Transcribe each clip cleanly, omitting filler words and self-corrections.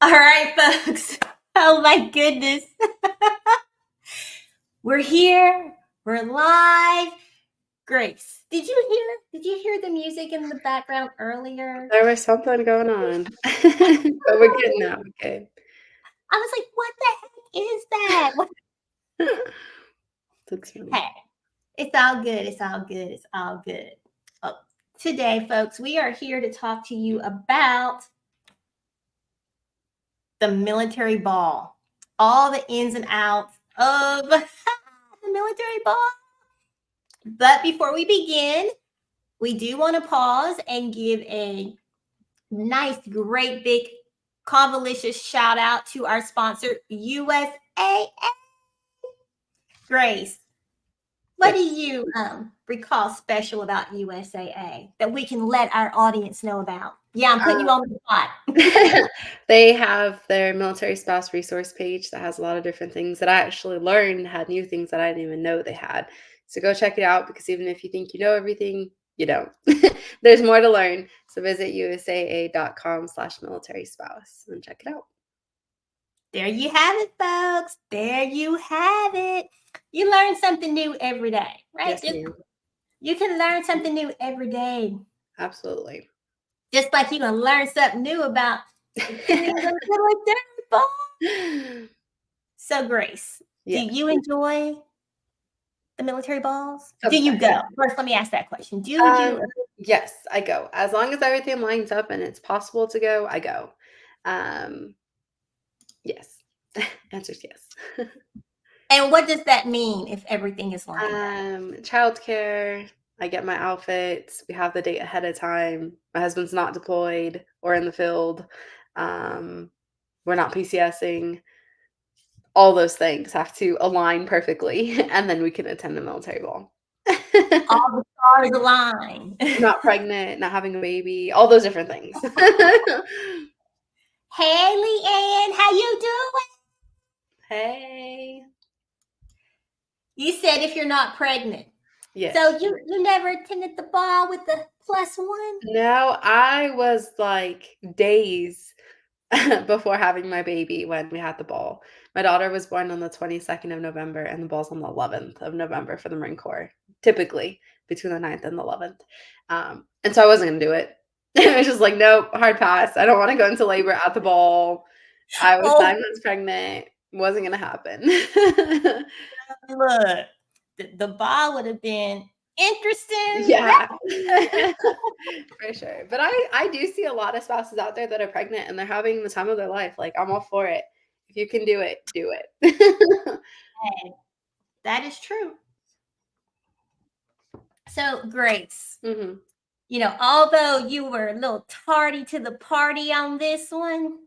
All right, folks. Oh my goodness. We're here. We're live. Grace, did you hear the music in the background earlier? There was something going on, but we're good now. Okay. I was like, what the heck is that? That's funny. Hey, it's all good. It's all good. It's all good. Oh, today, folks, we are here to talk to you about the military ball, all the ins and outs of the military ball. But before we begin, we do want to pause and give a nice, great, big, convolutious shout out to our sponsor, USAA. Grace, what Yes. do you recall special about USAA that we can let our audience know about? Yeah, I'm putting you on the spot. They have their military spouse resource page that has a lot of different things that I actually learned had new things that I didn't even know they had. So go check it out because even if you think you know everything, you don't. There's more to learn. So visit usaa.com/military spouse and check it out. There you have it, folks. There you have it. You learn something new every day, right? Yes, ma'am. You can learn something new every day. Absolutely. Just like you're going to learn something new about attending the military ball. So, Grace, do Yeah. you enjoy the military balls? Do you Sometimes. go? First, let me ask that question. Do you? Yes, I go. As long as everything lines up and it's possible to go, I go. Um, yes. Answer's yes. And what does that mean if everything is lined up? Childcare, I get my outfits. We have the date ahead of time. My husband's not deployed or in the field. Um, we're not PCSing. All those things have to align perfectly, and then we can attend the military ball. All the stars align. Not pregnant, not having a baby, all those different things. Hey, Leanne, how you doing? Hey. You said if you're not pregnant. Yes. So you never attended the ball with the +1? No, I was like days before having my baby when we had the ball. My daughter was born on the 22nd of November, and the ball's on the 11th of November for the Marine Corps, typically between the 9th and the 11th. And so I wasn't going to do it. I was just like, nope, hard pass. I don't want to go into labor at the ball. I was Oh, 9 months pregnant. Wasn't going to happen. look, the ball would have been interesting. Yeah, for sure. But I do see a lot of spouses out there that are pregnant and they're having the time of their life. Like, I'm all for it. If you can do it, do it. That is true. So, Grace, Mhm. although you were a little tardy to the party on this one,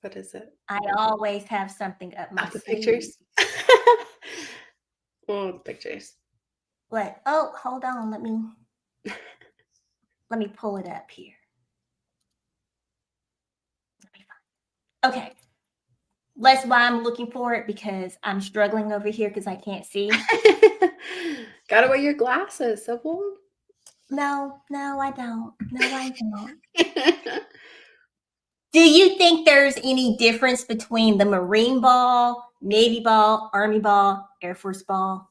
What is it? I always have something up my Oh, the sleeve. pictures? Oh, the pictures. Oh, hold on, let me pull it up here. Okay. That's why I'm looking for it, because I'm struggling over here because I can't see. Gotta wear your glasses, Sybil. No, I don't. No, I don't. Do you think there's any difference between the Marine ball, Navy ball, Army ball, Air Force ball?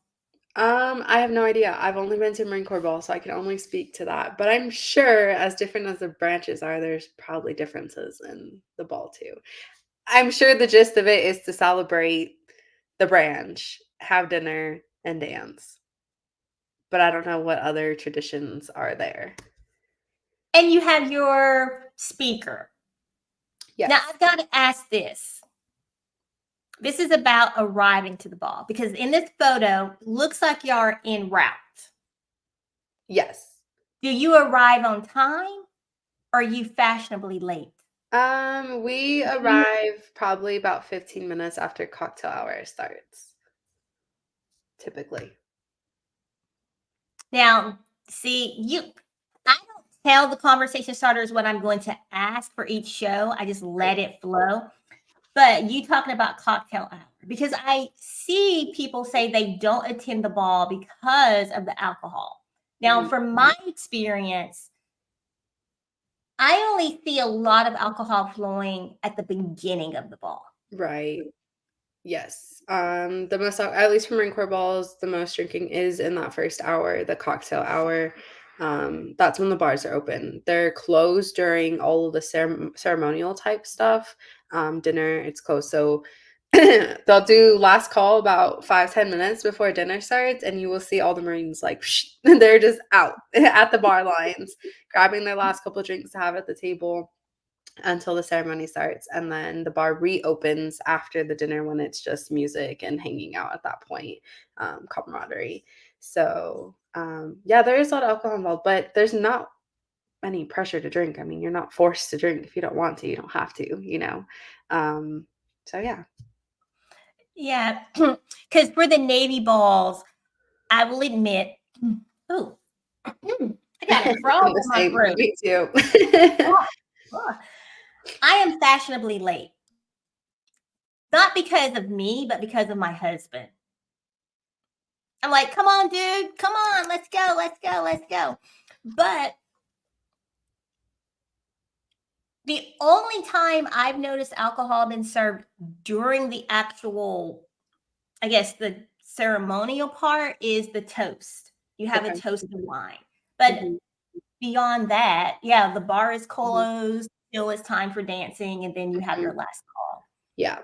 I have no idea. I've only been to Marine Corps ball, so I can only speak to that. But I'm sure, as different as the branches are, there's probably differences in the ball too. I'm sure the gist of it is to celebrate the branch, have dinner, and dance. But I don't know what other traditions are there. And you have your speaker. Yes. Now, I've got to ask this. This is about arriving to the ball, because in this photo, looks like you're en route. Yes. Do you arrive on time, or are you fashionably late? We arrive probably about 15 minutes after cocktail hour starts. Typically. Now, see, I don't tell the conversation starters what I'm going to ask for each show. I just let it flow. But you talking about cocktail hour, because I see people say they don't attend the ball because of the alcohol. Now, from my experience, I only see a lot of alcohol flowing at the beginning of the ball. Right. Yes. The most, at least for Marine Corps balls, the most drinking is in that first hour, the cocktail hour. That's when the bars are open. They're closed during all of the ceremonial type stuff. Dinner, it's closed. So they'll do last call about 5-10 minutes before dinner starts, and you will see all the Marines like they're just out at the bar lines, grabbing their last couple drinks to have at the table until the ceremony starts, and then the bar reopens after the dinner when it's just music and hanging out at that point, camaraderie. So yeah, there is a lot of alcohol involved, but there's not any pressure to drink. I mean, you're not forced to drink. If you don't want to, you don't have to, so yeah. Yeah, because for the Navy balls, I will admit, oh, I got a frog I'm in the my same. throat. Me too. Oh, I am fashionably late. Not because of me, but because of my husband. I'm like, come on, dude, come on, let's go, let's go, let's go. But the only time I've noticed alcohol been served during the actual, I guess, the ceremonial part is the toast. You have a Okay. toast of wine. But Mhm. beyond that, yeah, the bar is Mhm. closed. Still, it's time for dancing, and then you have your Mhm. last call. Yeah.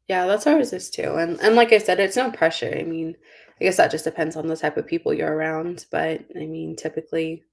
Yeah, that's ours is too. And like I said, it's no pressure. I mean, I guess that just depends on the type of people you're around. But I mean, typically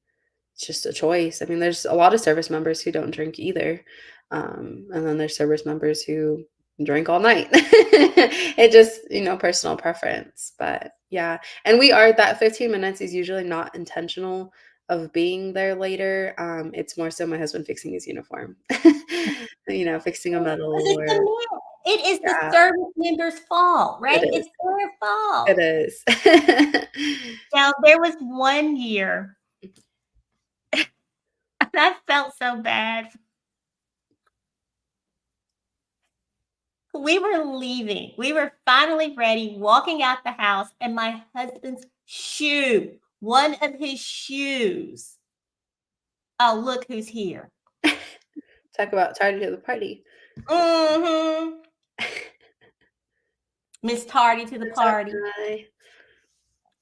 it's just a choice. I mean, there's a lot of service members who don't drink either. And then there's service members who drink all night. It just, personal preference. But yeah. And that 15 minutes is usually not intentional of being there later. It's more so my husband fixing his uniform. Fixing a Because medal it's or the it is the yeah, service member's fault, it right? is. It's their fault. It is. Now, there was one year, and I felt so bad. We were leaving. We were finally ready, walking out the house, and my husband's shoe, one of his shoes. Oh, look who's here. Talk about tardy to the party. Mm-hmm. Miss Tardy to the It's our party. guy.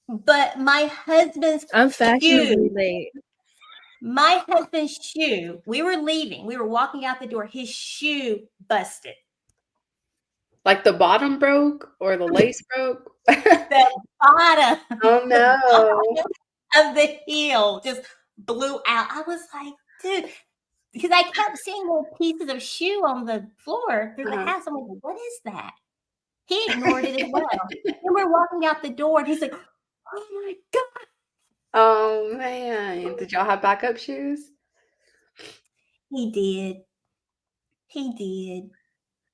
But my husband's I'm fashionably shoe, late. we were leaving. We were walking out the door. His shoe busted. Like the bottom broke or the lace broke? The bottom, Oh, the no. bottom of the heel just blew out. I was like, dude, because I kept seeing little pieces of shoe on the floor through the Uh-huh. house. I'm like, what is that? He ignored it as well. Then we're walking out the door, and he's like, oh my God. Oh, man. Did y'all have backup shoes? He did. He did.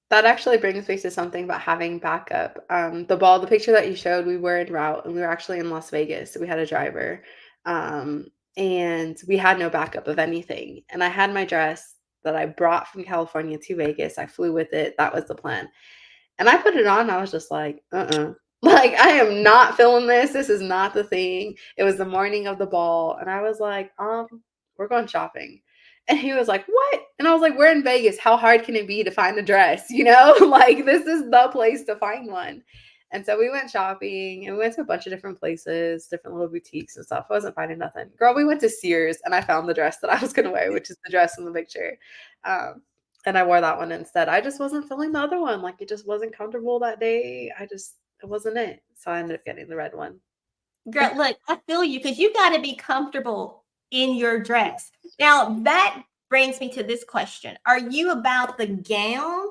That actually brings me to something about having backup. The picture that you showed, we were en route and we were actually in Las Vegas. So we had a driver. Um, and we had no backup of anything. And I had my dress that I brought from California to Vegas. I flew with it. That was the plan. And I put it on, I was just like, Like, I am not feeling this. This is not the thing. It was the morning of the ball. And I was like, we're going shopping. And he was like, what? And I was like, we're in Vegas. How hard can it be to find a dress? Like, this is the place to find one. And so we went shopping and we went to a bunch of different places, different little boutiques and stuff. I wasn't finding nothing. Girl, we went to Sears and I found the dress that I was going to wear, which is the dress in the picture. And I wore that one instead. I just wasn't feeling the other one. Like, it just wasn't comfortable that day. It wasn't it. So I ended up getting the red one. Girl, look, I feel you because you got to be comfortable in your dress. Now, that brings me to this question. Are you about the gown?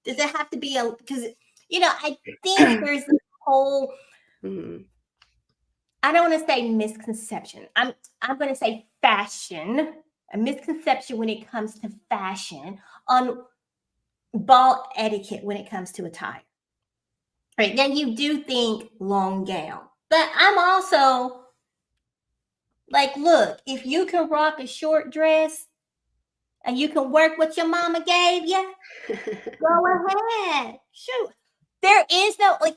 Does it have to be because, I think there's this whole, Mhm. I don't want to say misconception. I'm going to say fashion, a misconception when it comes to fashion on ball etiquette when it comes to attire. Right. Now you do think long gown, but I'm also like, look, if you can rock a short dress and you can work what your mama gave you, go ahead. Shoot. There is no, like,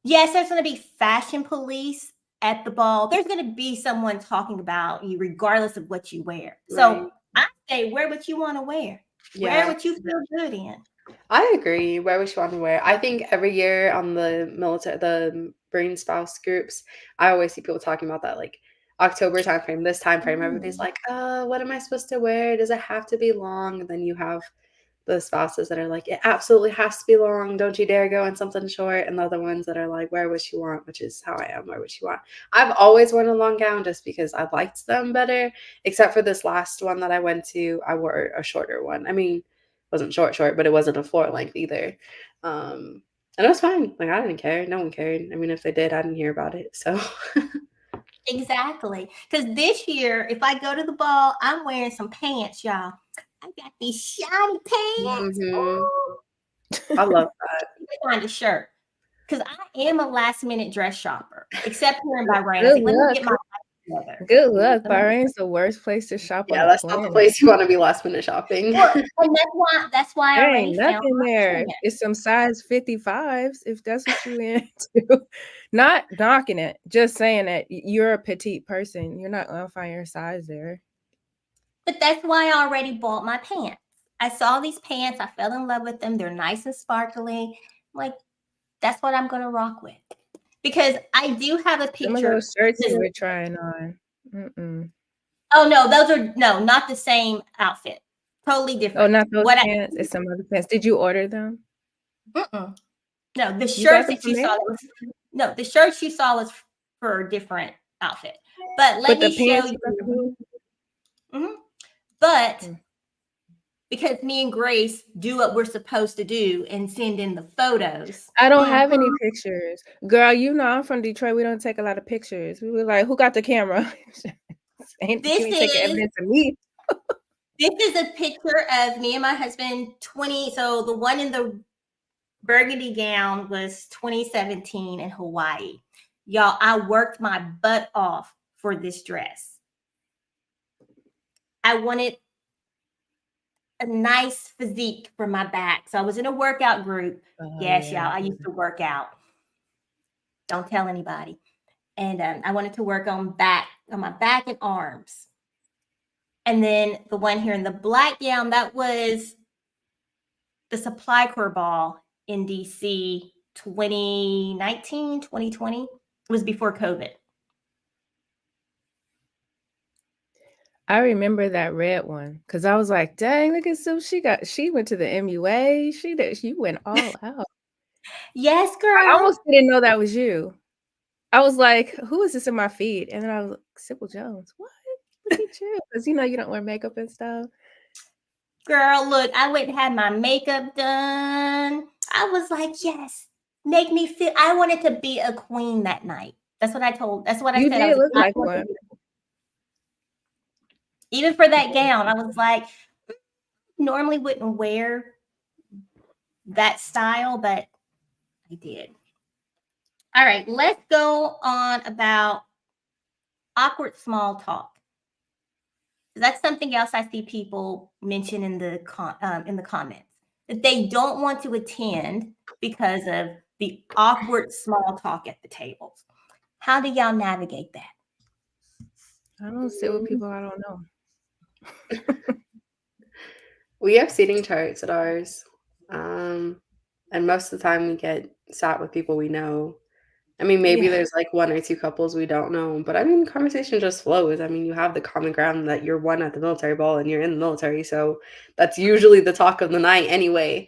yes, there's going to be fashion police at the ball, there's going to be someone talking about you regardless of what you wear. Right. So I say wear what you want to wear. Wear Yeah. what you feel good in. I agree. Wear what you want to wear. I think every year on the Marine spouse groups, I always see people talking about that, like October timeframe, this time frame. Everybody's like, what am I supposed to wear? Does it have to be long? And then you have the spouses that are like, it absolutely has to be long. Don't you dare go in something short. And the other ones that are like, wear what you want, which is how I am, wear what you want. I've always worn a long gown just because I liked them better, except for this last one that I went to, I wore a shorter one. I mean, it wasn't short, but it wasn't a floor length either. And it was fine. Like, I didn't care. No one cared. I mean, if they did, I didn't hear about it. So Exactly. Because this year, if I go to the ball, I'm wearing some pants, y'all. I got these shiny pants. mhm. Oh, I love that. find a shirt. Because I am a last minute dress shopper, except here in Bahrain. I Good say, let me luck. get my life together. Good luck. Let me- Bahrain's the worst place to shop on Yeah, the that's not the planet. place you want to be last minute shopping. Well, and that's why I There already ain't found nothing my there. pants. It's some size 55s if that's what you into. Not knocking it, just saying that you're a petite person. You're not gonna find your size there. But that's why I already bought my pants. I saw these pants. I fell in love with them. They're nice and sparkly. Like, that's what I'm going to rock with. Because I do have a Some of picture. those shirts you were trying on. Mm-mm. Oh, no, those are, no, not the same outfit. Totally different. Oh, not those What pants. It's some other pants. Did you order them? No, the You got shirts them that from you saw, there? was, no, the shirts you saw was for a different outfit. But let But me the show pants you. you got them? But Mm. because me and Grace do what we're supposed to do and send in the photos. I don't have any pictures. Girl, you know I'm from Detroit. We don't take a lot of pictures. We were like, who got the camera? You ain't taking evidence of me. This is a picture of me and my husband 20. So the one in the burgundy gown was 2017 in Hawaii. Y'all, I worked my butt off for this dress. I wanted a nice physique for my back. So I was in a workout group. Yes, yeah. y'all, I used to work out. Don't tell anybody. And I wanted to work on my back and arms. And then the one here in the black gown, that was the Supply Corps ball in DC 2019, 2020. It was before COVID. I remember that red one because I was like, dang, look at some. She went to the MUA. She went all out. Yes, girl. I almost didn't know that was you. I was like, who is this in my feed? And then I was like, Sybil Jones. What? Look at you. Because you don't wear makeup and stuff. Girl, look, I went and had my makeup done. I was like, yes, make me feel. I wanted to be a queen that night. That's what I said. You did look like one. Even for that gown, I was like, normally wouldn't wear that style, but I did. All right, let's go on about awkward small talk. That's something else I see people mention in the comments, that they don't want to attend because of the awkward small talk at the tables. How do y'all navigate that? I don't sit with people I don't know. We have seating charts at ours. And most of the time we get sat with people we know. I mean, maybe there's like one or two couples we don't know, but I mean, conversation just flows. I mean, you have the common ground that you're one at the military ball and you're in the military. So that's usually the talk of the night anyway.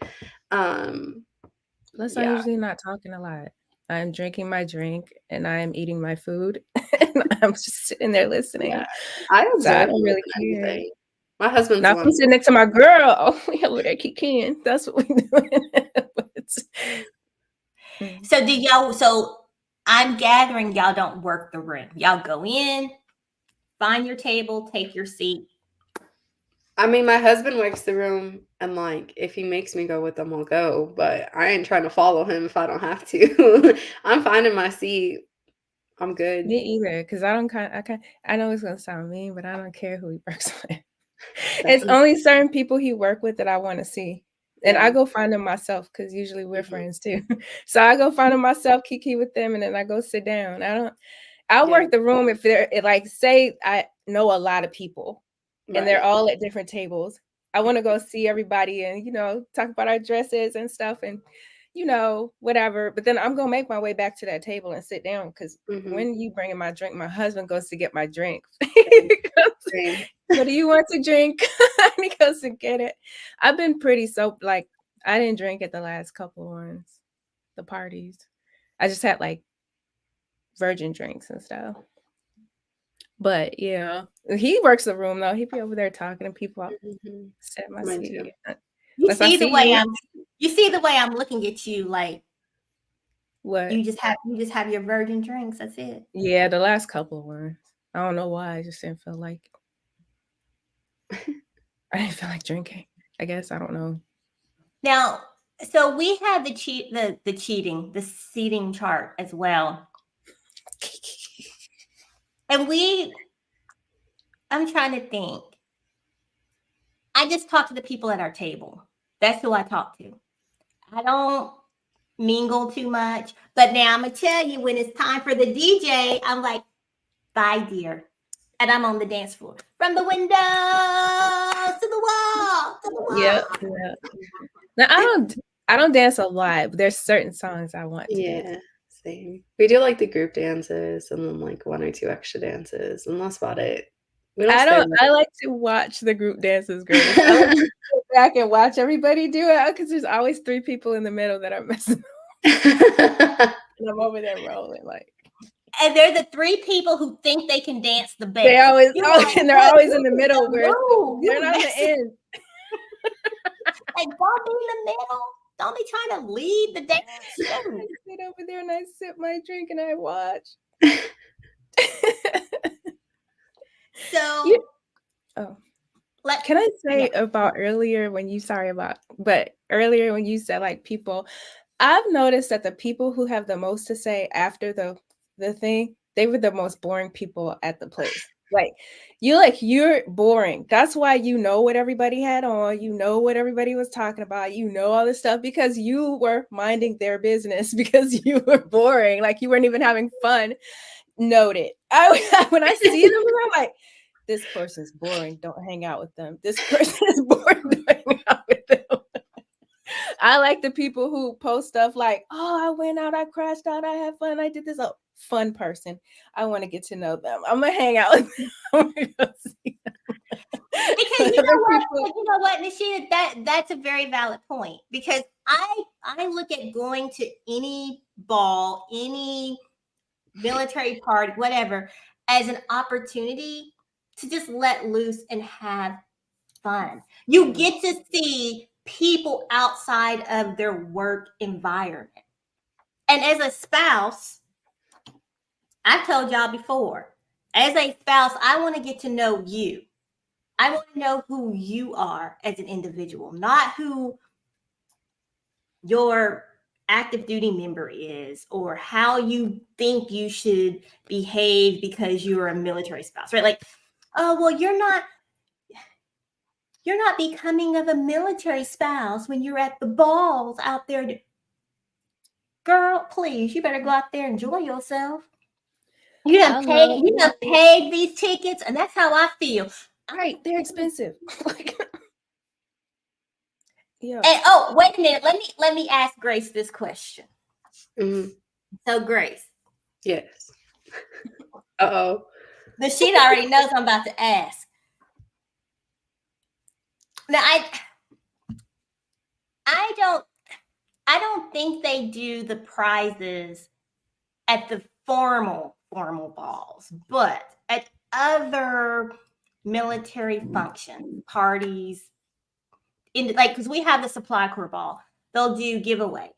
Plus, I'm usually not talking a lot. I'm drinking my drink and I'm eating my food and I'm just sitting there listening. Yeah. I don't really care. My husband's now, if I'm sitting next to my girl, oh, we over there kicking. That's what we doing. So I'm gathering y'all don't work the room. Y'all go in, find your table, take your seat. I mean, my husband works the room, and like, if he makes me go with him, I'll go. But I ain't trying to follow him if I don't have to. I'm finding my seat. I'm good. Me either, because I know it's gonna sound mean, but I don't care who he works with. It's only certain people he work with that I want to see. And I go find them myself because usually we're friends too. So I go find them myself, kiki with them, and then I go sit down. I'll Yeah. work the room if they're like, say I know a lot of people and they're Right. all at different tables. I want to go see everybody and, talk about our dresses and stuff and, whatever. But then I'm going to make my way back to that table and sit down because Mhm. when you bring in my drink, my husband goes to get my drink. Same. Same. What do you want to drink? And he goes to get it. I've been pretty like, I didn't drink at the last couple ones, the parties. I just had like virgin drinks and stuff. But yeah, he works the room though. He be over there talking to people. I'll Mhm. sit in my Mine seat. too. You Unless I see the see way you. I'm looking at you, like What? you just have your virgin drinks. That's it. Yeah, the last couple ones. I don't know why. I just didn't feel like I didn't feel like drinking. I guess I don't know. Now, so we have the seating chart as well. And I'm trying to think. I just talk to the people at our table. That's who I talk to. I don't mingle too much. But now I'm going to tell you, when it's time for the DJ, I'm like, bye, dear. And I'm on the dance floor. From the window to the wall, to the wall. Yeah. Now I don't dance a lot, but there's certain songs I want to dance. Yeah, same. We do like the group dances and then like 1 or 2 extra dances, and that's about it. We don't stay late. I like to watch the group dances, Grace. I like to sit back and watch everybody do it because there's always 3 people in the middle that are messing up. And I'm over there rolling like. And they're the 3 people who think they can dance the best. They always, like, and they're always in the middle where they're not in the messing. end. Like, don't be in the middle. Don't be trying to lead the dance. I sit over there and I sip my drink and I watch. So, can I say about earlier when you said like people, I've noticed that the people who have the most to say after the thing, they were the most boring people at the place. Like you're boring. That's why you know what everybody had on, you know what everybody was talking about, you know all this stuff because you were minding their business because you were boring. Like you weren't even having fun. Noted. When I see them, I'm like, this person's boring. Don't hang out with them. This person is boring. Don't hang out with them. I like the people who post stuff like, oh, I went out, I crashed out, I had fun, I did this. Oh, fun person. I want to get to know them. I'm gonna hang out with them. I'm gonna go see them. Because you know what, Nishita, that's a very valid point. Because I look at going to any ball, any military party, whatever, as an opportunity to just let loose and have fun. You get to see people outside of their work environment. And as a spouse, I've told y'all before, as a spouse, I want to get to know you. I want to know who you are as an individual, not who your active duty member is or how you think you should behave because you're a military spouse, right? Like, oh, well, you're not becoming of a military spouse when you're at the balls out there. Girl, please, you better go out there and enjoy yourself. You done paid these tickets, and that's how I feel. Right, they're expensive. Yeah. And wait a minute. Let me ask Grace this question. Mm-hmm. So, Grace. Yes. Uh-oh. The sheet already knows I'm about to ask. Now, I don't think they do the prizes at the formal balls, but at other military functions, parties, because we have the Supply Corps ball, they'll do giveaways.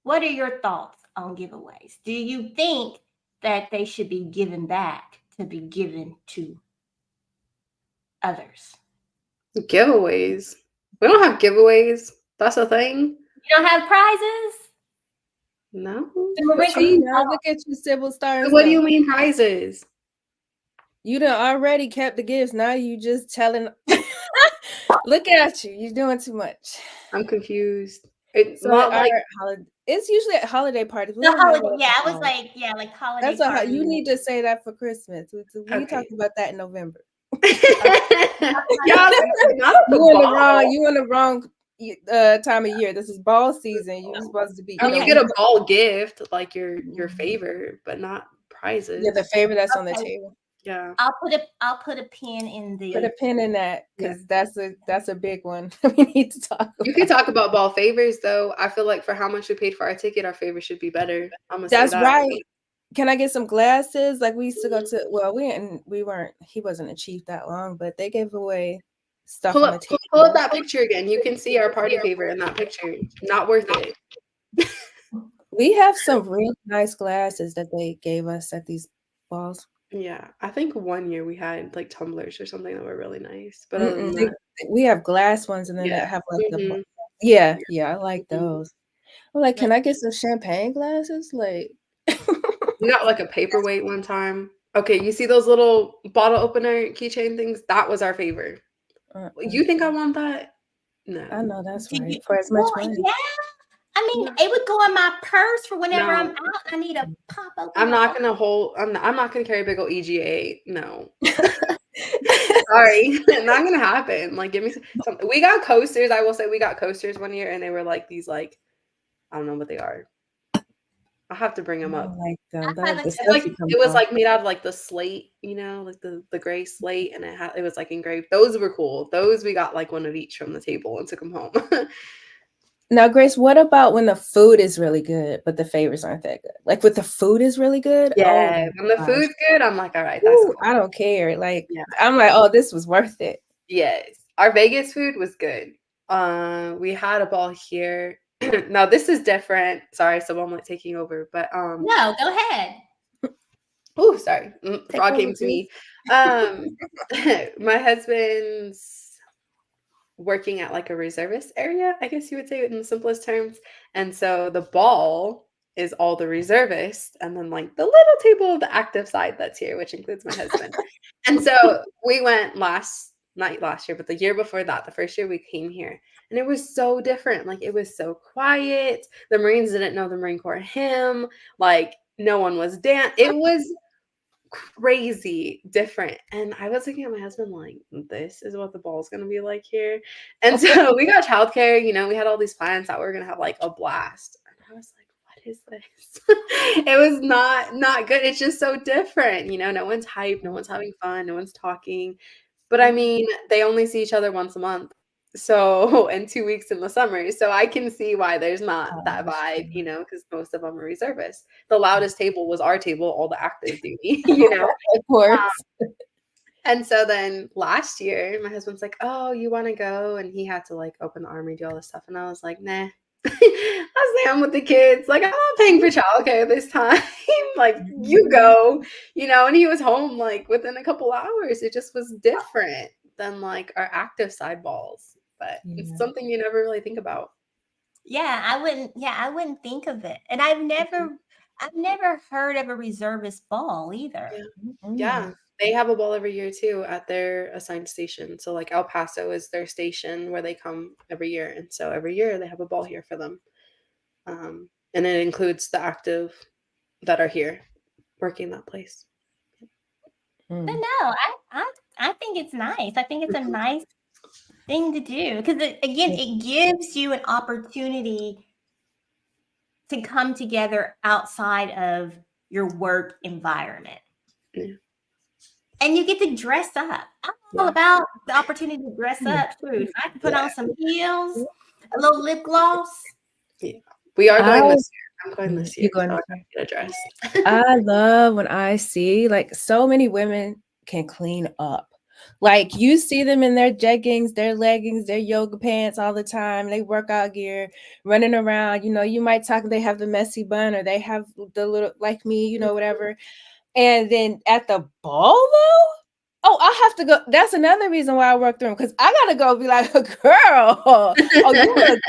What are your thoughts on giveaways? Do you think that they should be given back to be given to others? Giveaways? We don't have giveaways. That's a thing. You don't have prizes? No. Look at you, Civil Stars. What do you mean prizes? You done already kept the gifts. Now you just telling. Look at you. You're doing too much. I'm confused. It's So not like it's usually at holiday parties. We The don't have holiday, yeah, I was a like, yeah, like holiday that's a party. you need to say that for Christmas. We okay. talk about that in November. Yeah, I was gonna say, not at the ball. You in the wrong time of year. This is ball season. You're supposed to be, I mean, you Okay. get a ball gift, like your favor, but not yeah, prizes. the favorite that's on the Okay. table. Yeah. I'll put a pin in Put a the pin in that Yeah. because that's a big one we need to talk You about. can talk about ball favors though. I feel like for how much we paid for our ticket, our favor should be better. I'm gonna say That's that. right. Can I get some glasses? Like we used to go to. Well, we weren't. He wasn't a chief that long, but they gave away stuff Pull on the up table. pull up that picture again. You can see our party favor in that picture. Not worth it. We have some really nice glasses that they gave us at these balls. Yeah. I think one year we had like tumblers or something that were really nice. But other than They- that, we have glass ones, and then they yeah. have like the. Mhm. Yeah, I like Mhm. those. I'm like, can like I get some champagne glasses? Like, We got like a paperweight one time. Okay, you see those little bottle opener keychain things? That was our favor. You think I want that? I No. know that's do right. you, For as much well, money. yeah. I mean, No. it would go in my purse for whenever I'm No. out. I need a pop open. I'm not gonna hold. I'm not gonna carry a big old EGA. No. Sorry, not gonna happen. Like, give me some. We got coasters. I will say we got coasters one year, and they were like these, like I don't know what they are. I'll have to bring I them up. don't like them. I That the like It's stuff like you come it was from. like made out of like the slate, like the gray slate, and it was like engraved. Those were cool. Those we got like one of each from the table and took them home. Now, Grace, what about when the food is really good, but the favors aren't that good? Like, with the food is really good. Oh Yeah, my when the gosh. food's good, I'm like, all right, that's Woo, cool. I don't care. Like, Yeah. I'm like, oh, this was worth it. Yes, our Vegas food was good. We had a ball here. Now this is different. Sorry, so I'm like taking over, but no. Go ahead. oh, sorry, Take frog over, came to me. please. My husband's working at like a reservist area, I guess you would say in the simplest terms. And so the ball is all the reservists, and then like the little table of the active side that's here, which includes my husband. And so we went not last year, but the year before that, the first year we came here. And it was so different. Like it was so quiet. The Marines didn't know the Marine Corps hymn. Like no one was it was crazy different. And I was looking at my husband like, this is what the ball's gonna be like here. And so we got childcare, we had all these plans that we were gonna have like a blast. And I was like, what is this? It was not good. It's just so different. No one's hyped, no one's having fun, no one's talking. But I mean, they only see each other once a month. So, and 2 weeks in the summer. So I can see why there's not that vibe, because most of them are reservists. The loudest table was our table, all the active duty, Of course. And so then last year, my husband's like, oh, you want to go? And he had to like open the army, do all this stuff. And I was like, nah. I was like, I'm with the kids. Like, I'm not paying for childcare this time. Like, you go, and he was home like within a couple hours. It just was different than like our active side balls. But it's something you never really think about. Yeah, I wouldn't think of it. And I've never heard of a reservist ball either. Yeah. They have a ball every year too at their assigned station. So like El Paso is their station where they come every year. And so every year they have a ball here for them. And it includes the active that are here working that place. But no, I think it's nice. I think it's a nice thing to do because it gives you an opportunity to come together outside of your work environment. Yeah. And you get to dress up. I'm all about the opportunity to dress up. Food. I can put on some heels, a little lip gloss. Yeah. We are going this year. I'm going this year. You're going so this I year. have to get a dress. I love when I see like so many women can clean up. Like you see them in their jeggings, their leggings, their yoga pants all the time. They workout gear, running around. You might talk. They have the messy bun, or they have the little like me. Whatever. And then at the ball though, oh, I have to go. That's another reason why I work through them because I gotta go be like, girl, oh, you look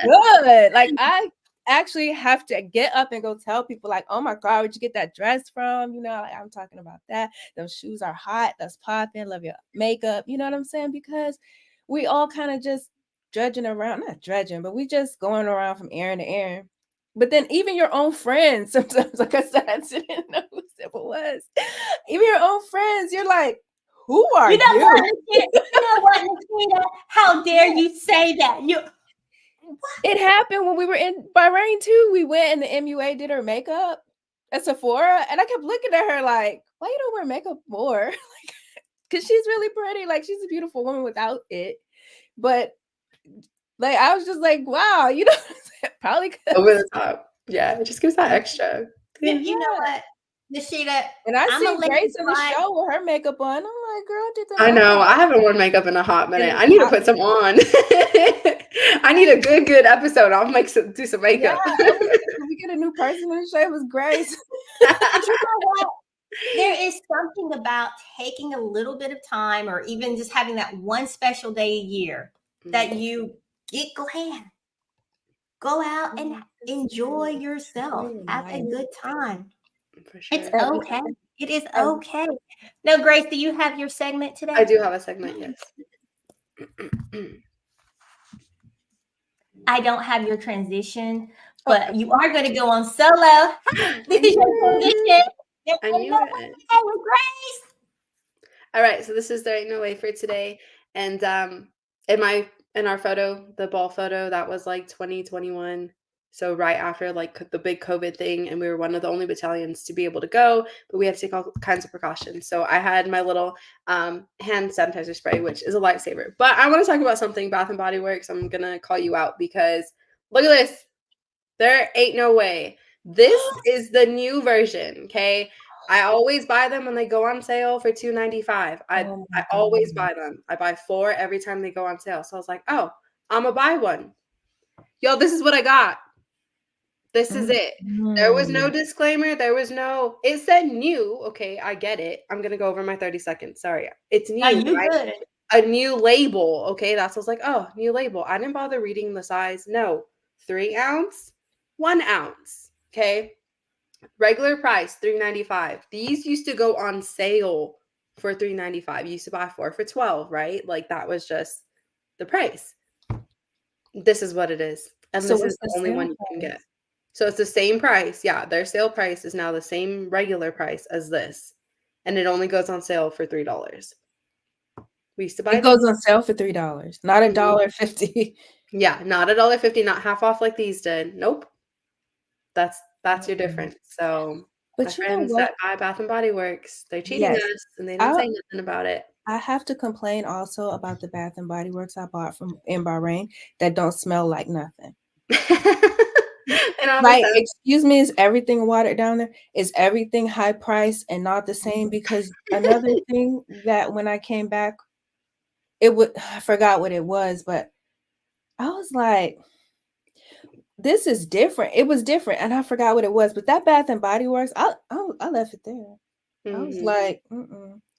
good. Like I actually have to get up and go tell people like, oh my God, where'd you get that dress from? Like I'm talking about that. Those shoes are hot. That's popping. Love your makeup. You know what I'm saying? Because we all kind of just dredging around, not dredging, but we just going around from errand to errand. But then even your own friends, sometimes, like I said, I didn't know who it was. Even your own friends, you're like, who are You know you? what, Nikita? You know what, Nikita? How dare you say that? It happened when we were in Bahrain too. We went and the MUA did her makeup at Sephora, and I kept looking at her like, why you don't wear makeup more? Because she's really pretty. Like, she's a beautiful woman without it. But like, I was just like, wow, you know, probably Over because the top. Yeah, it just gives that extra. You know what, Nishita? and I I'm a see lady Grace in the bride. show with her makeup on. I'm like, girl, did the I know. I haven't worn makeup in a hot minute. a I need to hot put some on. I need a good episode. I'll do some makeup. we get a new person in the show. It was Grace. But you know what? There is something about taking a little bit of time, or even just having that one special day a year that you get glad. Go out and enjoy yourself. Have a good time. For sure. It's okay. It is okay. Now, Grace, do you have your segment today? I do have a segment, yes. I don't have your transition, but you are going to go on solo. This is your transition. I knew it. With Grace. All right, so this is There Ain't No Way for today. And in our photo, the ball photo, that was like 2021. So right after like the big COVID thing, and we were one of the only battalions to be able to go, but we had to take all kinds of precautions. So I had my little hand sanitizer spray, which is a lifesaver. But I want to talk about something, Bath and Body Works. I'm gonna call you out because look at this. There ain't no way. This is the new version. Okay. I always buy them when they go on sale for $2.95. I always buy them. I buy 4 every time they go on sale. So I was like, oh, I'm gonna buy one. Yo, this is what I got. This is it. There was no disclaimer. It said new. Okay, I get it. I'm gonna go over my 30 seconds. Sorry. It's new. Right? Good. A new label. Okay, that's what I was like, oh, new label. I didn't bother reading the size. No. 3 ounce, 1 ounce. Okay. Regular price, $3.95. These used to go on sale for $3.95. You used to buy 4 for $12, right? Like that was just the price. This is what it is. And so this is the only one you can get. So it's the same price. Yeah, their sale price is now the same regular price as this. And it only goes on sale for $3. We used to buy it goes on sale for $3, not $1.50. Yeah, not $1.50, not half off like these did. Nope. That's your difference. So but my you friends know what? that buy Bath and Body Works, they're cheating us and they didn't say nothing about it. I have to complain also about the Bath and Body Works I bought from in Bahrain that don't smell like nothing. Like, excuse me, is everything watered down there? Is everything high priced and not the same? Because another thing that when I came back, I forgot what it was, but I was like, this is different. It was different, and I forgot what it was. But that Bath and Body Works, I left it there. I was like,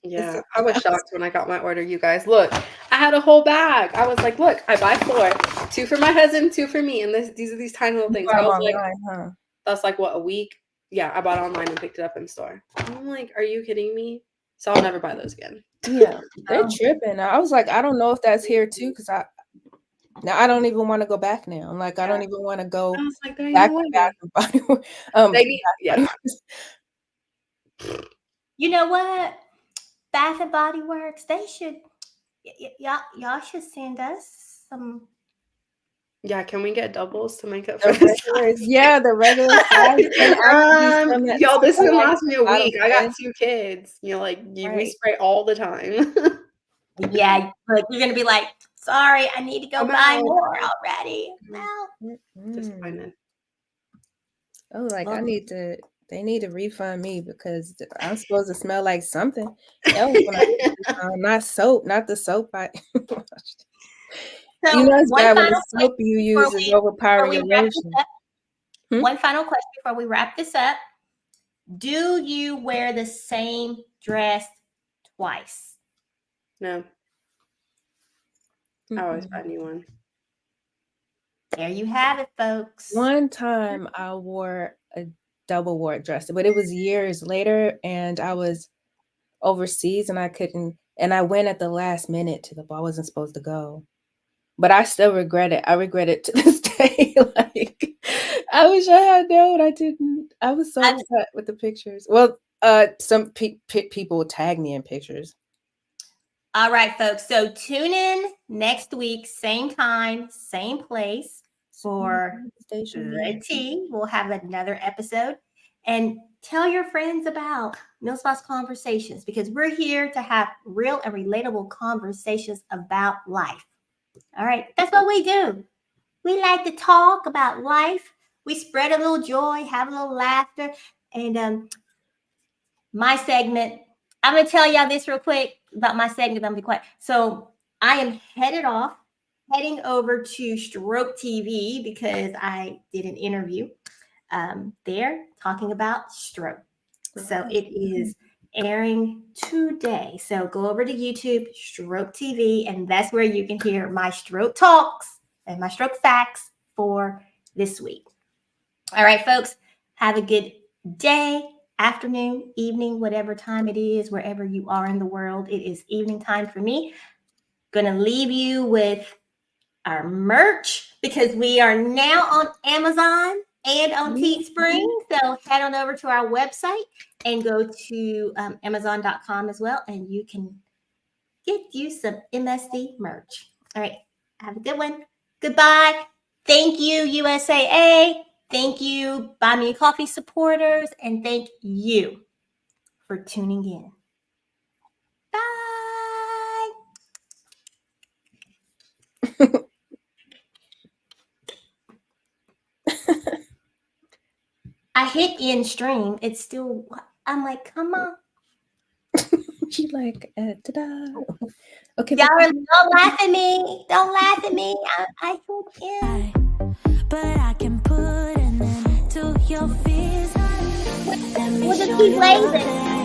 yeah, I was shocked when I got my order. You guys, look, I had a whole bag. I was like, look, I buy 4, 2 for my husband, 2 for me, and these are these tiny little things. I was like, that's like what, a week? Yeah, I bought online and picked it up in store. I'm like, are you kidding me? So I'll never buy those again. Yeah, they're tripping. I was like, I don't know if that's here too, because I don't even want to go back now. I'm like, I don't even want to go back to Bath and Body Works. You know what? Bath and Body Works, they should, y'all should send us some. Yeah, can we get doubles to make up for this? Yeah, the regular size. Y'all, this is gonna last me a week. I got 2 kids. You're like, we spray all the time. Yeah, but you're gonna be like, sorry, I need to go buy more already. Well, disappointed. Oh, like they need to refund me because I'm supposed to smell like something else when not soap, not the soap I washed. So you know it's bad when the soap you use is overpowering your lotion. One final question before we wrap this up. Do you wear the same dress twice? No. I always buy a new one. There you have it, folks. One time I wore a double wart dress, but it was years later and I was overseas and I went at the last minute to the ball. I wasn't supposed to go. but I still regret it. I regret it to this day. Like, I wish I had known. I didn't. I was so upset with the pictures. Well, some people tag me in pictures. All right, folks. So tune in next week, same time, same place for the tea. We'll have another episode. And tell your friends about Millspots Conversations, because we're here to have real and relatable conversations about life. All right. That's what we do. We like to talk about life. We spread a little joy, have a little laughter. And my segment, I'm going to tell y'all this real quick about my segment. I'm going to be quiet. So I am heading over to Stroke TV because I did an interview there talking about stroke. So it is airing today. So go over to YouTube, Stroke TV, and that's where you can hear my stroke talks and my stroke facts for this week. All right, folks, have a good day, afternoon, evening, whatever time it is, wherever you are in the world. It is evening time for me. Gonna leave you with our merch because we are now on Amazon and on Teespring. So head on over to our website and go to Amazon.com as well, and you can get you some MSD merch. All right, have a good one. Goodbye. Thank you, USAA. Thank you, Buy Me a Coffee supporters, and thank you for tuning in. Bye. I hit end stream. It's still, I'm like, come on. She like, ta-da. Okay. Y'all don't laugh at me. Don't laugh at me. I hit end. But I can put an end to your fears. We'll just keep blazing.